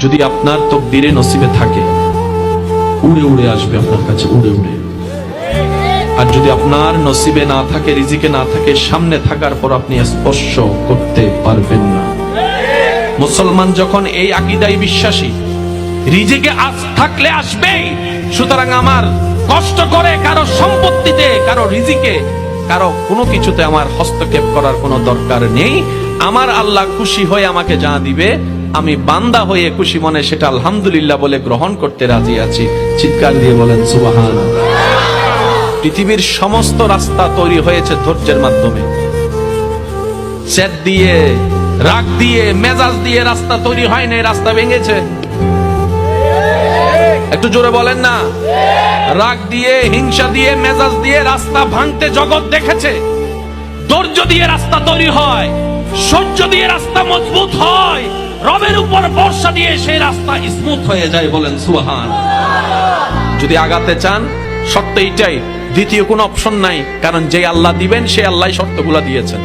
যদি আপনার তকদিরে নসিবে থাকে উড়ে উড়ে আসবে আপনার কাছে, উড়ে উড়ে। আর যদি আপনার নসিবে না থাকে, রিজিকে না থাকে, সামনে থাকার পর আপনি স্পর্শ করতে পারবেন না। মুসলমান যখন এই আকীদায় বিশ্বাসী, রিজিকে আজ থাকলে আসবেই, সুতরাং আমার কষ্ট করে কারো সম্পত্তিতে, কারো রিজিকে, কারো কোনো কিছুতে আমার হস্তক্ষেপ করার কোনো দরকার নেই। আমার আল্লাহ খুশি হয়ে আমাকে যা দিবে, আমি বান্দা হয়ে খুশি মনে সেটা আলহামদুলিল্লাহ বলে গ্রহণ করতে রাজি আছি। চিৎকার দিয়ে বলেন সুবহানাল্লাহ। পৃথিবীর সমস্ত রাস্তা তৈরি হয়েছে ধৈর্যের মাধ্যমে। জেদ দিয়ে, রাগ দিয়ে, মেজাজ দিয়ে রাস্তা তৈরি হয় না, রাস্তা ভেঙেছে। একটু জোরে বলেন না। রাগ দিয়ে, হিংসা দিয়ে, মেজাজ দিয়ে রাস্তা ভাঙতে জগৎ দেখেছে। ধৈর্য দিয়ে রাস্তা তৈরি হয়, সহ্য দিয়ে রাস্তা মজবুত হয়, রবের উপর ভরসা দিয়ে সেই রাস্তা স্মুথ হয়ে যায়। বলেন সুবহানাল্লাহ। যদি আগাতে চান, শর্ত এইটাই, দ্বিতীয় কোনো অপশন নাই, কারণ যে আল্লাহ দিবেন সে আল্লাহ শর্তগুলো দিয়েছেন।